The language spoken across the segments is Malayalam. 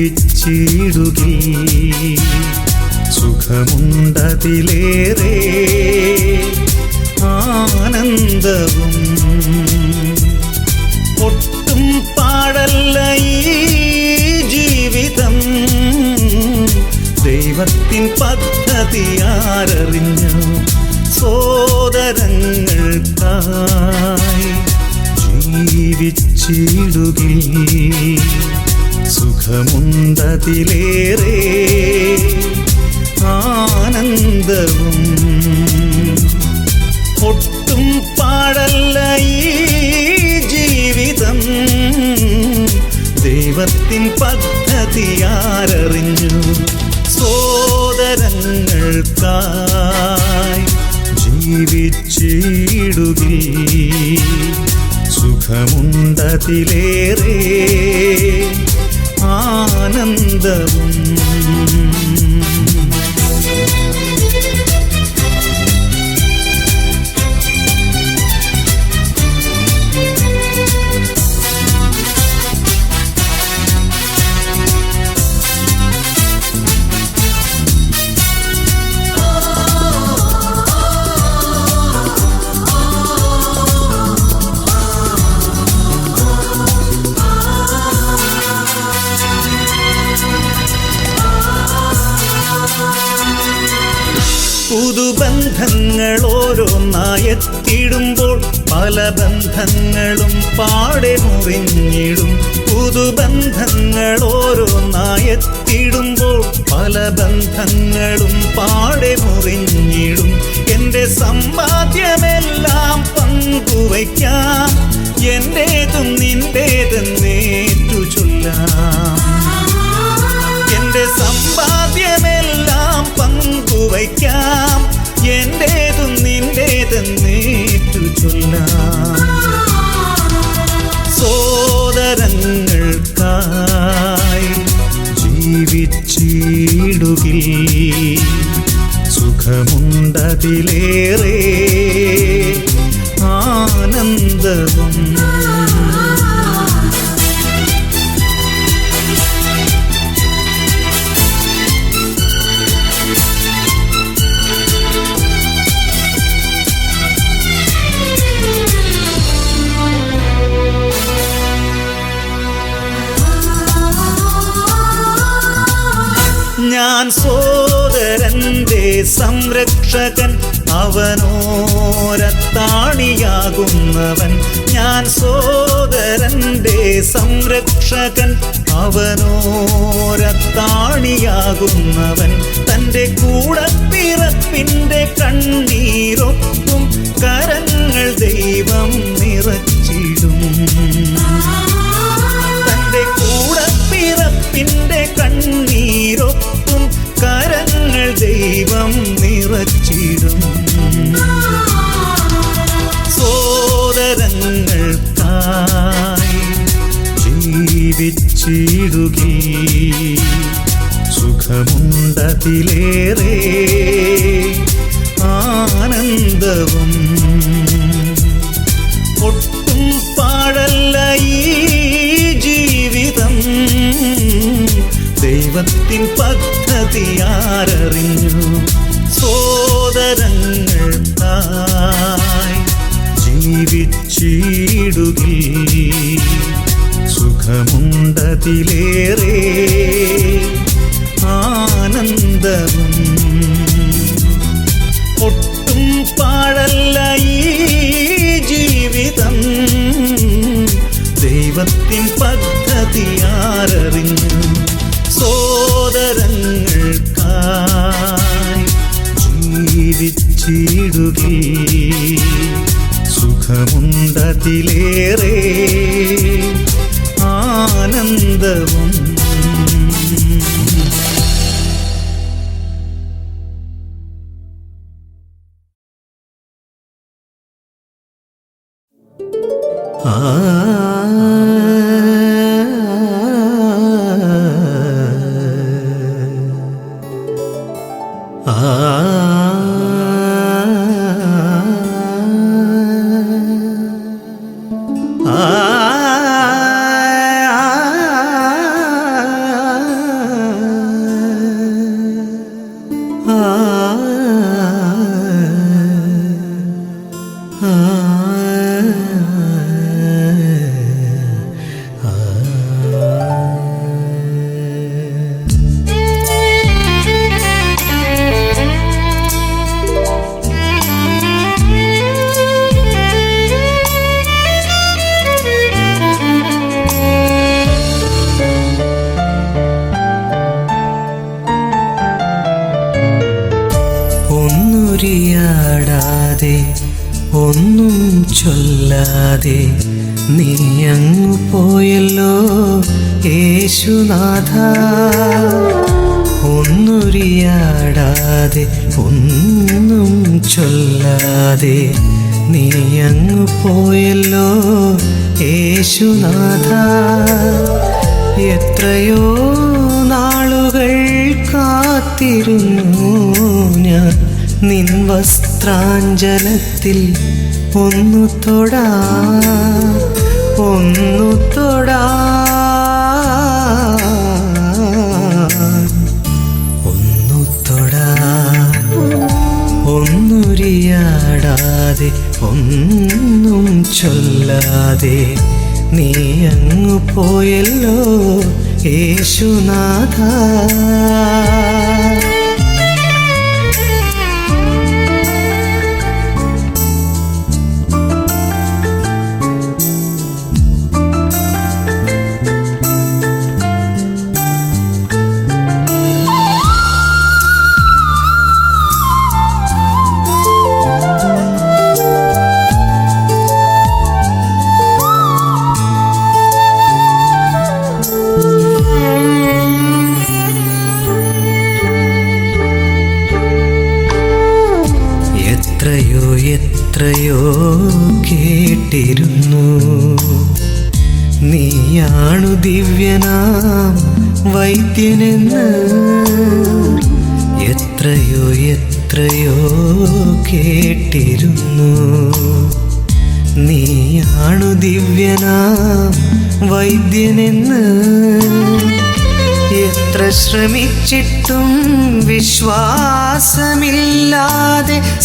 ജീവിച്ചിടുകി സുഖമുണ്ടതിലേറെ ആനന്ദവും ഒട്ടും പാടല്ല ഈ ജീവിതം ദൈവത്തിൻ പദ്ധതി ആരറിഞ്ഞു സോദരങ്ങൾക്കായി ജീവിച്ചിടുകി സുഖമുണ്ടതിലേറെ ആനന്ദവും ഒട്ടും പാടല്ല ഈ ജീവിതം ദൈവത്തിൻ പദ്ധതി ആരറിഞ്ഞു സോദരങ്ങൾക്കായി ജീവിച്ചിടുകി സുഖമുണ്ടതിലേറെ ആനന്ദവും പുതുബന്ധങ്ങൾ ഓരോന്നായെത്തിടുമ്പോൾ പല ബന്ധങ്ങളും പാടെ മുറിഞ്ഞിടും പുതുബന്ധങ്ങൾ ഓരോന്നായെത്തിടുമ്പോൾ പല ബന്ധങ്ങളും പാടെ മുറിഞ്ഞിടും എൻ്റെ സമ്പാദ്യമെല്ലാം പങ്കുവയ്ക്കാം എൻ്റേതും നിൻ്റേതെന്നേറ്റു ചൊല്ലാം എൻ്റെ സമ്പാദ്യമെല്ലാം പങ്കുവയ്ക്കാം എൻ്റേതും നിൻ്റേതെന്നേറ്റു ചൊല്ലാം സോദരങ്ങൾക്കായി ജീവിച്ചിടുകി സുഖമുണ്ടതിലേറെ ആനന്ദവും ഞാൻ സോദരന്റെ സംരക്ഷകൻ അവനോരത്താണിയാകുന്നവൻ ഞാൻ സോദരന്റെ സംരക്ഷകൻ അവനോരത്താണിയാകുന്നവൻ തൻ്റെ കൂടപ്പിറപ്പിൻ്റെ കണ്ണീരൊപ്പും കരങ്ങൾ ദൈവം നിറച്ചിടും തൻ്റെ കൂടപ്പിറപ്പിൻ്റെ കണ്ണീരൊപ്പും കരങ്ങൾ ദൈവം നിറച്ചിടും സോദരങ്ങൾക്കായി ജീവിച്ചിടുകി സുഖമുണ്ടതിലേറെ ആനന്ദവും ഒട്ടും പാടല്ല ഈ ജീവിതം ദൈവത്തിൻ പദ്ധതി ആരറിഞ്ഞു സോദരങ്ങൾക്കായി ജീവിച്ചിടുകി സുഖമുണ്ടതിലേറെ ആനന്ദവും ഒട്ടും പാടല്ല ഈ ജീവിതം ദൈവത്തിൻ പദ്ധതി ആരറിഞ്ഞു സോദരങ്ങൾക്കായി ജീവിച്ചിടുകി സുഖമുണ്ടതിലേറെ സുഖമുണ്ടതിലേറെ ആനന്ദവും. ഒന്നുരിയാടാതെ ഒന്നും ചൊല്ലാതെ നീ അങ്ങു പോയല്ലോ യേശുനാഥ. ഒന്നുരിയാടാതെ ഒന്നും ചൊല്ലാതെ നീ അങ്ങു പോയല്ലോ യേശുനാഥ. എത്രയോ നാളുകൾ കാത്തിരുന്നു ഞാൻ നിൻ വസ്ത്രാഞ്ചലത്തിൽ ഒന്നു തൊടാ ഒന്നുരിയാടാതെ ഒന്നും ചൊല്ലാതെ നീ അങ്ങു പോയല്ലോ യേശുനാഥ. എത്രയോ കേട്ടിരുന്നു നീയാണു ദിവ്യനാം വൈദ്യനെന്ന്. എത്രയോ കേട്ടിരുന്നു നീയാണു ദിവ്യനാം വൈദ്യനെന്ന്. എത്ര ശ്രമിച്ചിട്ടും വിശ്വാസമില്ലാതെ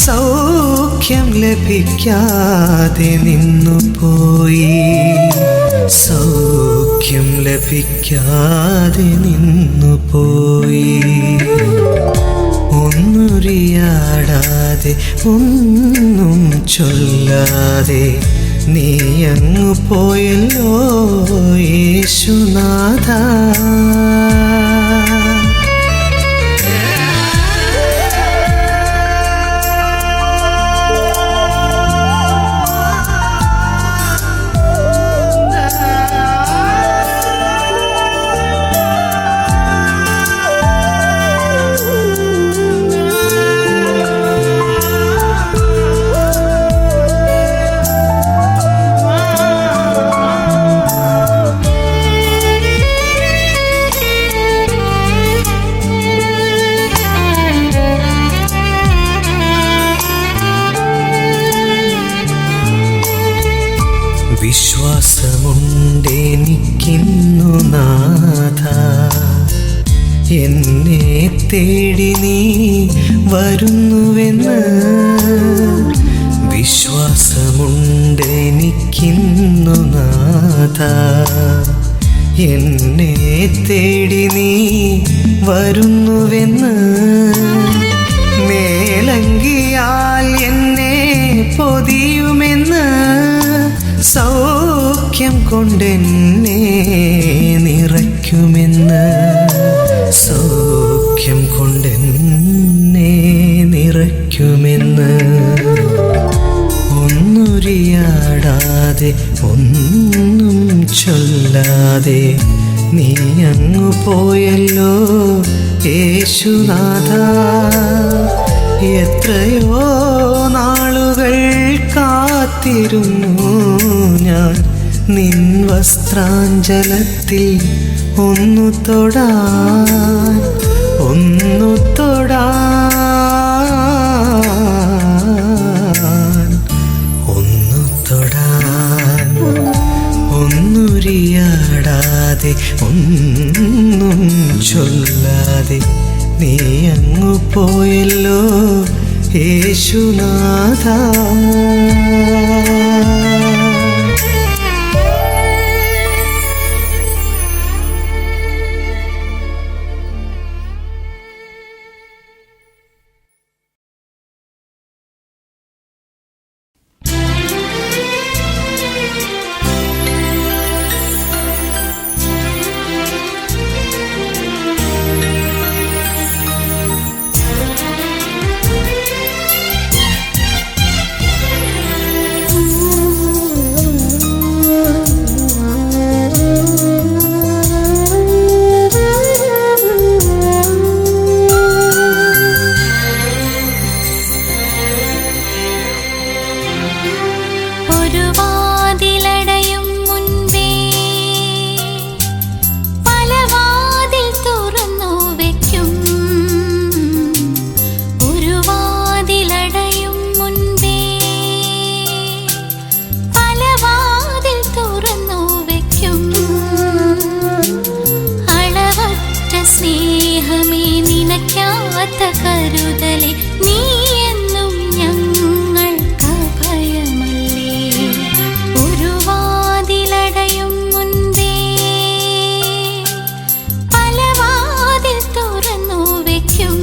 സൗഖ്യം ലഭിക്കാതെ നിന്നുപോയി. സൗഖ്യം ലഭിക്കാതെ നിന്നുപോയി. ഒന്നുരിയാടാതെ ഒന്നും ചൊല്ലാതെ നീ അങ്ങു പോയല്ലോ യേശുനാഥ. വിശ്വാസമുണ്ടെനിക്കിന്നു നാഥ, എന്നെ തേടി നീ വരുന്നുവെന്ന്. വിശ്വാസമുണ്ടെനിക്കിന്നു നാഥ, എന്നെ തേടി നീ വരുന്നുവെന്ന്. മേലങ്കിയാൽ എന്നെ പൊതിയുമെന്ന്, സൗഖ്യം കൊണ്ടെന്നെ നിറയ്ക്കുമെന്ന്. സൗഖ്യം കൊണ്ടെന്നെ നിറയ്ക്കുമെന്ന്. ഒന്നുരിയാ ചൊല്ലാതെ ഒന്നും ചൊല്ലാതെ നീ അങ്ങു പോയല്ലോ യേശുനാഥ. എത്രയോ നാളുകൾ കാത്തിരുന്നു ഞാൻ നിൻ വസ്ത്രാഞ്ചലത്തിൽ ഒന്നു തൊടാൻ, ഒന്നു തൊടാൻ, ഒന്നു തൊടാൻ. ഒന്നുരിയാടാതെ ഒന്നും ചൊല്ലാതെ നീ അങ്ങു പോയല്ലോ യേശുനാഥ. കരുതലേ നീ എന്നും ഞങ്ങൾക്ക് ഭയമല്ലേ. ഒരു വാതിലടയും മുൻപേ പല വാതിൽ തുറന്നു വയ്ക്കും.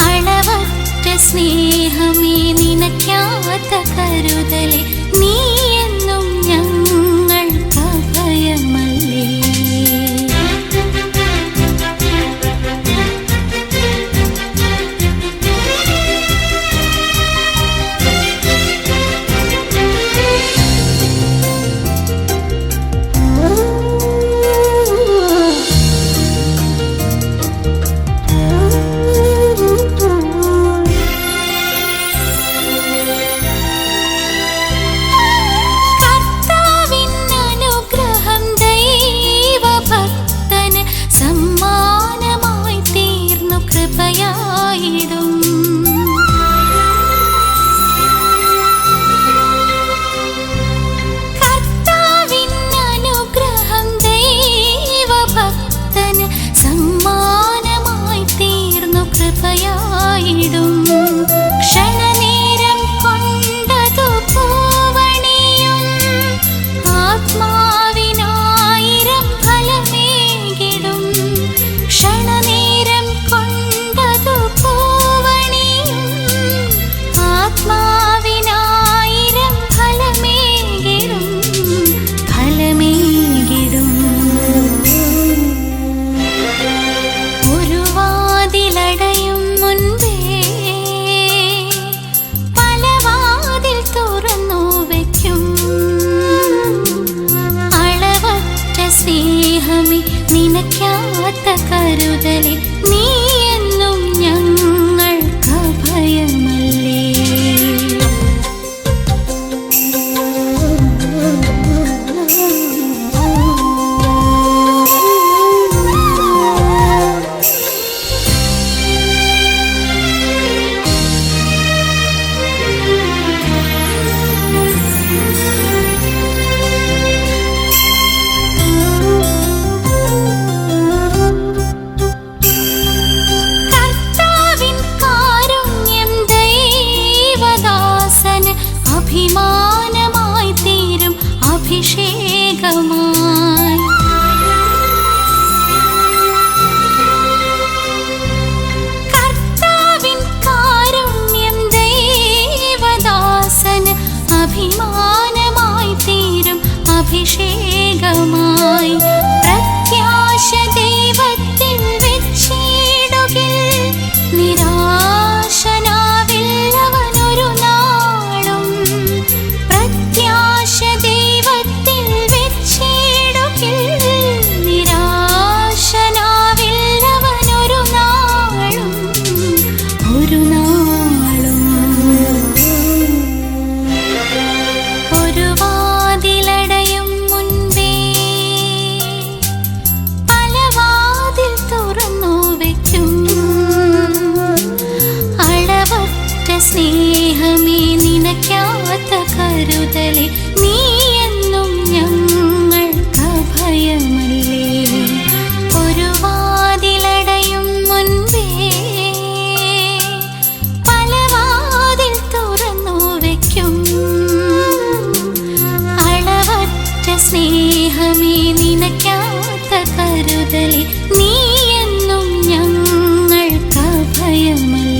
അളവറ്റ സ്നേഹമേ നിനക്കാത്ത കരുതലേ നീ എന്നും ഞങ്ങൾക്ക് ഭയമല്ലേ. ക്ഷണനേരം കൊണ്ടതു പൂവണിയും ആത്മാവിനായിരം ഫലമേകിടും. ക്ഷണനേരം കൊണ്ടതു പൂവണിയും ആത്മാവിനായിരം ഫലമേകിടും, ഫലമേകിടും. ഒരു വാതിലടയും മുൻപേ പല വാതിൽ തുറന്നു വയ്ക്കും. അളവറ്റ സ്നേഹമേ നിനക്കാത്ത കരുതലേ നീ എന്നും ഞങ്ങൾക്ക് ഭയമല്ലേ. അഭിമാനമായി തീരും അഭിഷേകമായി. കർത്താവിൻ കാരുണ്യം ദൈവദാസന് അഭിമാനമായി തീരും അഭിഷേകമായി. പ്രത്യാശ ദൈവത്തിൽ വെച്ചിടുകിൽ നിരാശനാവില്ലവനൊരു നാളും. കരുതലേ നീ എന്നും ഞങ്ങൾക്കഭയമല്ലേ. ഒരു വാതിലടയും മുൻപേ പല വാതിൽ തുറന്നു വയ്ക്കും. അളവറ്റ സ്നേഹമേ നിനക്കാത്ത കരുതലേ നീ എന്നും ഞങ്ങൾക്കഭയമല്ലേ.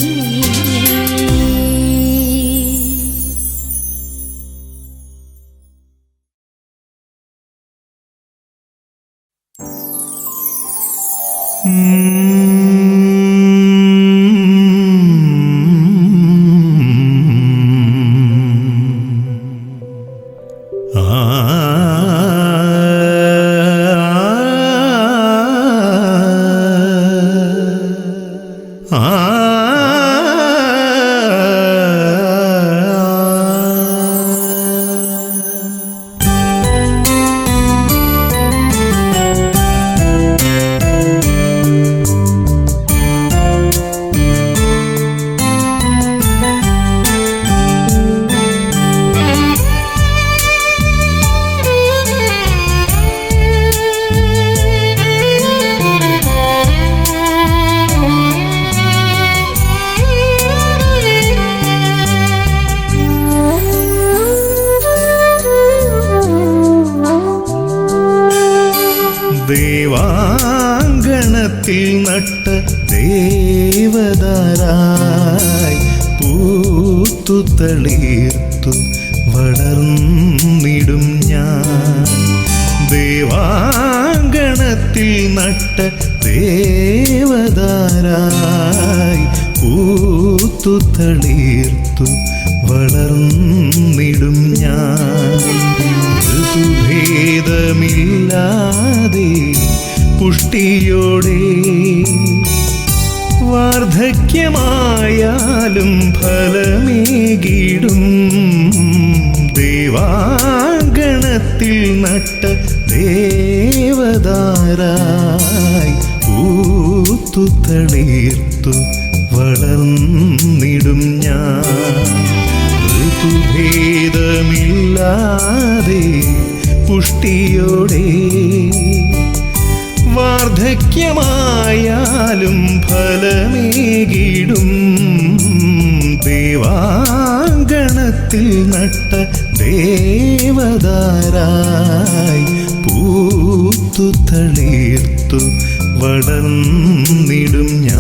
ദേവാങ്കണത്തിൽ നട്ട ദേവദാരായി പൂത്തു തളിർത്തു വളർന്നിടും ഞാൻ. ദേവാങ്കണത്തിൽ നട്ട ദേവദാരായി പൂത്തു തളിർത്തു വളർന്നിടും ഞാൻ. ഋതുഭേദമില്ലാതെ പുഷ്ടിയോടെ വാർദ്ധക്യമായാലും ഫലമേകിടും. ദേവാങ്കണത്തിൽ നട്ട ദേവദാരായി പൂത്തു തളിർത്തു വളർന്നിടും ഞാൻ. ഋതുഭേദമില്ലാതെ പുഷ്ടിയോടെ വാർദ്ധക്യമായാലും ഫലമേകിടും. ദേവാങ്കണത്തിൽ നട്ട ദേവദാരായി പൂത്തു തളിർത്തു വളർന്നിടും ഞാൻ.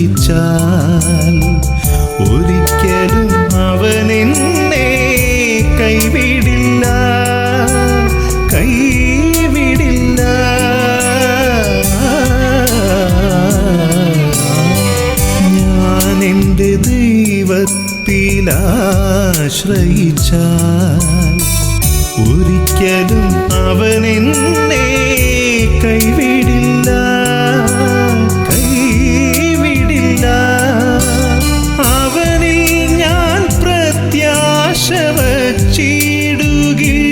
ദൈവത്തിലാശ്രയിച്ചാൽ ഒരിക്കലും അവനെന്നെ കൈവിടില്ല, കൈവിടില്ല. ഞാൻ എൻ്റെ ദൈവത്തിലാശ്രയിച്ചാൽ ഒരിക്കലും അവനെന്നെ കൈവിടില്ല, കൈവിടില്ല. അവനിൽ ഞാൻ പ്രത്യാശ വച്ചിടുകിൽ,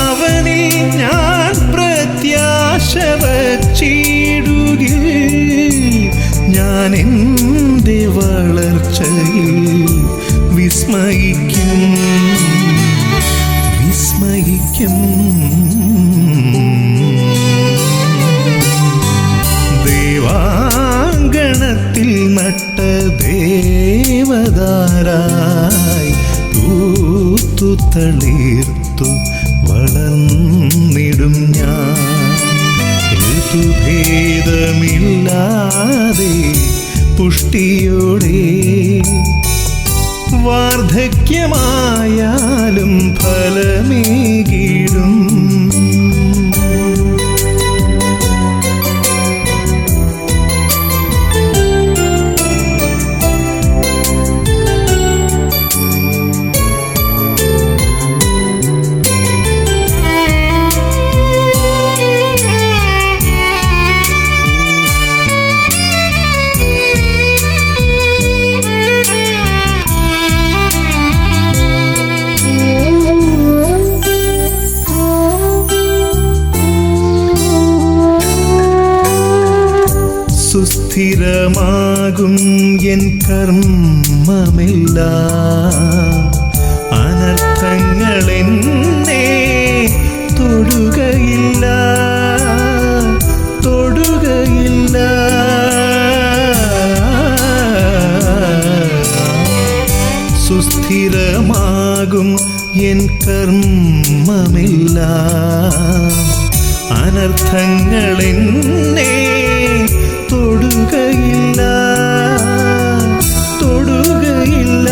അവനിൽ ഞാൻ പ്രത്യാശ വച്ചിടുകിൽ. ഞാൻ എൻ്റെ വളർച്ചയിൽ വിസ്മയിക്കും, വിസ്മയിക്കും. ദേവാങ്കണത്തിൽ നട്ട ദേവദാരായി പൂത്തു തളിർത്തു വളർന്നിടും ഞാൻ. ഋതുഭേദമില്ലാതെ പുഷ്ടിയോടെ വാർദ്ധക്യമായാലും ഫലമേകിടും. സുസ്ഥിരമാകും എൻ കർമ്മമെല്ലാം, അനർത്ഥങ്ങളെന്നെ തൊടുകയില്ല, തൊടുകയില്ല. സുസ്ഥിരമാകും എൻ കർമ്മമെല്ലാം, അനർത്ഥങ്ങളെന്നെ തൊടുകയില്ല, തൊടുകയില്ല.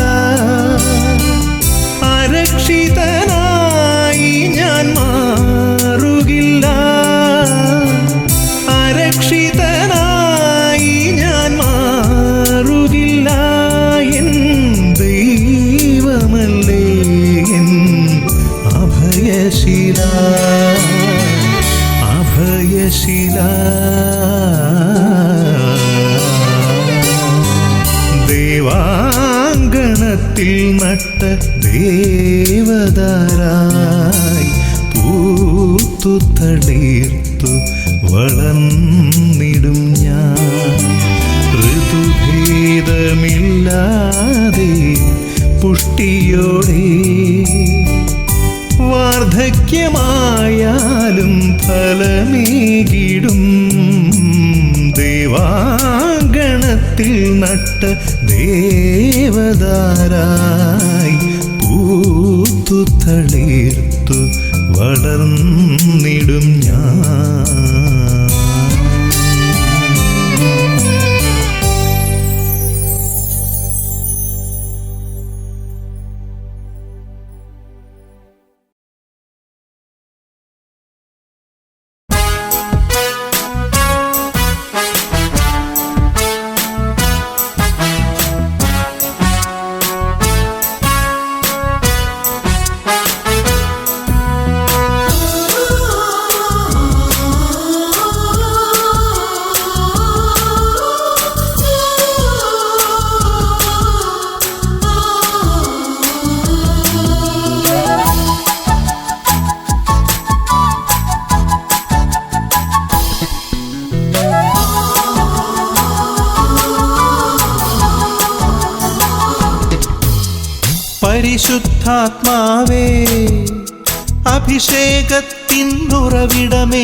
അരക്ഷിതനായി ഞാൻ മാറുകില്ല, അരക്ഷിതനായി ഞാൻ മാറുകില്ല. N ദൈവമല്ലേ N അഭയശില, അഭയശില. ദേവാങ്കണത്തിൽ നട്ട ദേവദാരായി പൂത്തു തളിർത്തു വളർന്നിടും ഞാൻ. ഋതുഭേദമില്ലാതെ പുഷ്ടിയോടെ, വാർദ്ധക്യമായാലും ഫലമേകിടും. ദേവാങ്കണത്തിൽ നട്ട ദേവദാരായി പൂത്തു തളിർത്തു വളർന്നിടും ഞാൻ. പരിശുദ്ധാത്മാവേ, അഭിഷേകത്തിൻ ഉറവിടമേ,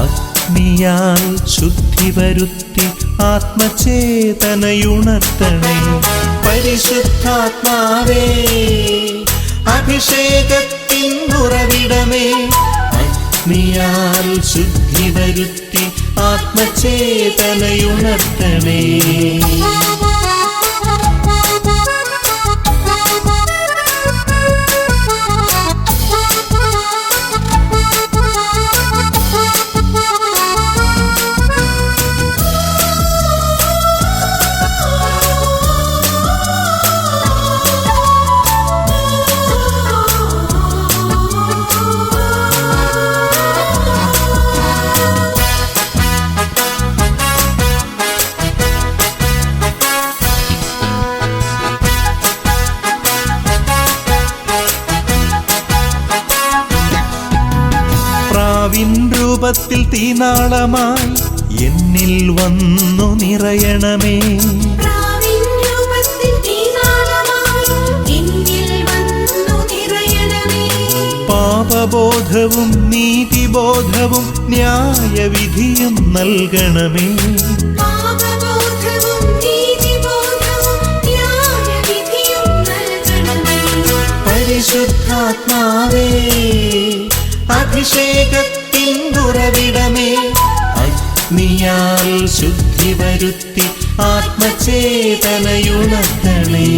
അഗ്നിയാൽ ശുദ്ധി വരുത്തി ആത്മചേതനയുണർത്തണേ. പരിശുദ്ധാത്മാവേ, അഭിഷേകത്തിൻ ഉറവിടമേ, അഗ്നിയാൽ ശുദ്ധി വരുത്തി ആത്മചേതനയുണർത്തണേ. രൂപത്തിൽ തീനാളമായി എന്നിൽ വന്നു നിറയണമേ. പാപബോധവും നീതിബോധവും ന്യായവിധിയും നൽകണമേ. പരിശുദ്ധാത്മാവേ, അഭിഷേകത്തിൻ ഉറവിടമേ, അഗ്നിയാൽ ശുദ്ധി വരുത്തി ആത്മചേതനയുണർത്തണേ.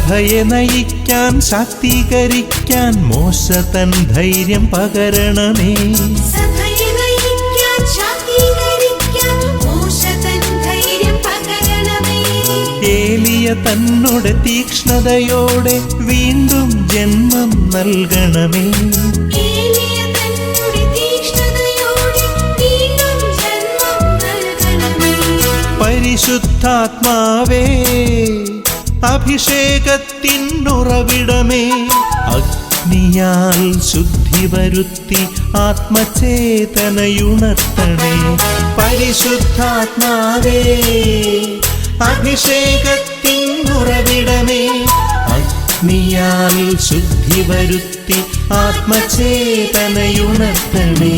സഭയെ നയിക്കാൻ ശാക്തീകരിക്കാൻ മോശ തൻ ധൈര്യം പകരണമേ. സഭയെ നയിക്കാൻ ശാക്തീകരിക്കാൻ മോശ തൻ ധൈര്യം പകരണമേ. ഏലിയ തന്നോട് തീക്ഷ്ണതയോടെ വീണ്ടും ജന്മം നൽകണമേ. ഏലിയ തന്നോട് തീക്ഷ്ണതയോടെ വീണ്ടും ജന്മം നൽകണമേ. പരിശുദ്ധാത്മാവേ അഭിഷേകത്തിനുറവിടമേ, അഗ്നിയാൽ ശുദ്ധി വരുത്തി ആത്മചേതനയുണർത്തണേ. പരിശുദ്ധാത്മാവേ അഭിഷേകത്തിനുറവിടമേ, അഗ്നിയാൽ ശുദ്ധി വരുത്തി ആത്മചേതനയുണർത്തണേ.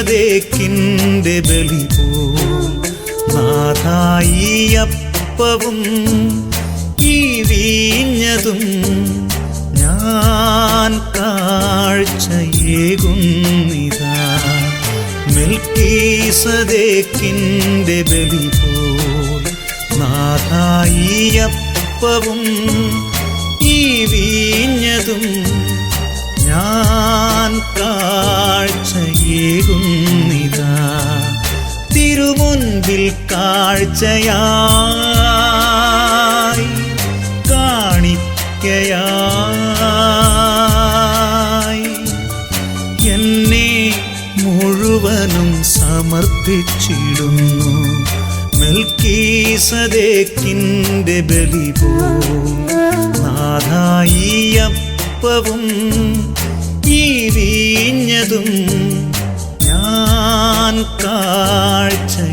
മെൽക്കീസദേക്കിന്റെ ബലി പോൽ നാഥായി അപ്പവും ഈ വീഞ്ഞതും ഞാൻ കാഴ്ചയേകുന്നിതാ. മെൽക്കീസദേക്കിന്റെ ബലി പോൽ നാഥായി അപ്പവും ഈ വീഞ്ഞതും ഞാൻ കാഴ്ചയേകുന്നിതാ. തിരുമുൻപിൽ കാഴ്ചയായി കാണിക്കയായി എന്നെ മുഴുവനും സമർപ്പിച്ചിടുന്നു. മെൽക്കീസദേക്കിന്റെ ബലി പോൽ നാഥായി അപ്പവും ഈ വീഞ്ഞതും ഞാൻ കാഴ്ചയേകുന്നിതാ.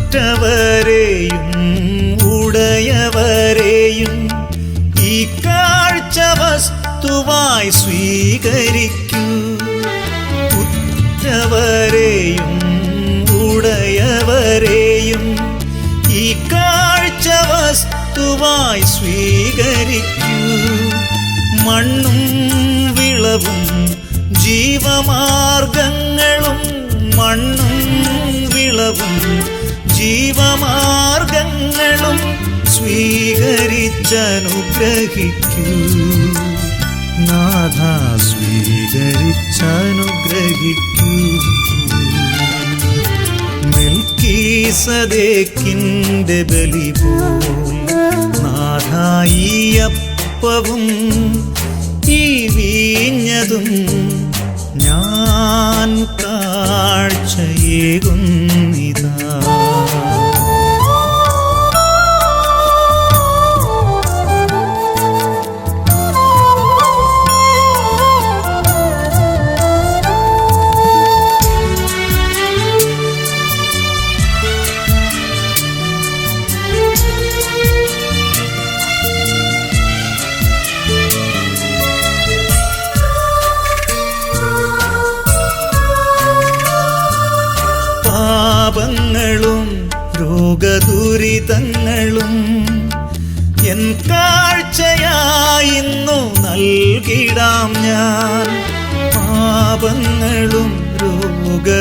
ഉറ്റവരെയും ഉടയവരെയും ഈ കാഴ്ച വസ്തുവായി സ്വീകരിക്കൂ. ഉറ്റവരെയും ഉടയവരെയും ഈ കാഴ്ച വസ്തുവായി സ്വീകരിക്കൂ. മണ്ണും വിളവും ജീവമാർഗങ്ങളും മണ്ണും വിളവും ജീവമാർഗങ്ങളും സ്വീകരിച്ചനുഗ്രഹിക്കൂ. നാഥ സ്വീകരിച്ചനുഗ്രഹിക്കൂ. മെൽക്കീസദേക്കിന്റെ ബലി പോൽ നാഥായി അപ്പവും ഈ വീഞ്ഞതും ഞാൻ കാഴ്ചയേകുന്നിതാ. പാപങ്ങളും രോഗദുരിതങ്ങളും എൻ കാഴ്ചയായിന്നു നൽകിടാം ഞാൻ. പാപങ്ങളും രോഗദുരിതങ്ങളും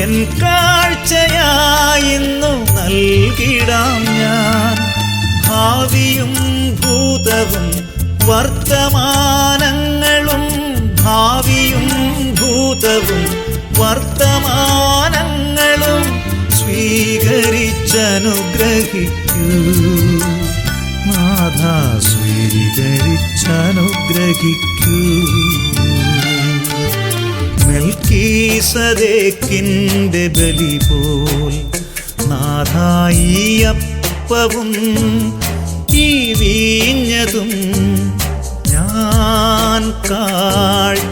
എൻ കാഴ്ചയായിന്നു നൽകിടാം ഞാൻ. ഭാവിയും ഭൂതവും വർത്തമാനങ്ങളും ഭാവിയും വർത്തമാനങ്ങളും സ്വീകരിച്ചനുഗ്രഹിക്കൂ നാഥ, സ്വീകരിച്ചനുഗ്രഹിക്കൂ. മെൽക്കീസദേക്കിന്റെ ബലി പോൽ നാഥ, ഈ അപ്പവും ഈ വീഞ്ഞതും ഞാൻ കാഴ്ചയേകുന്നിതാ,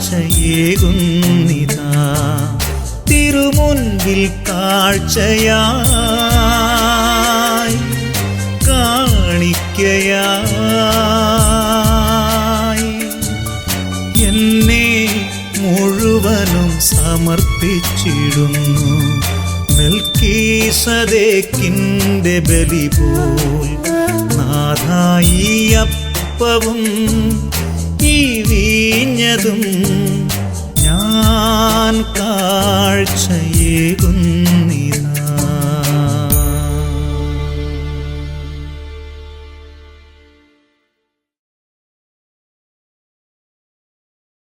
തിരുമുൻപിൽ കാഴ്ചയായി കാണിക്കയായി എന്നെ മുഴുവനും സമർപ്പിച്ചിടുന്നു. മെൽക്കീസദേക്കിന്റെ ബലി പോൽ നാഥ, ഈ അപ്പവും ഈ വീഞ്ഞതും ഞാൻ കാഴ്ചയേകുന്നു.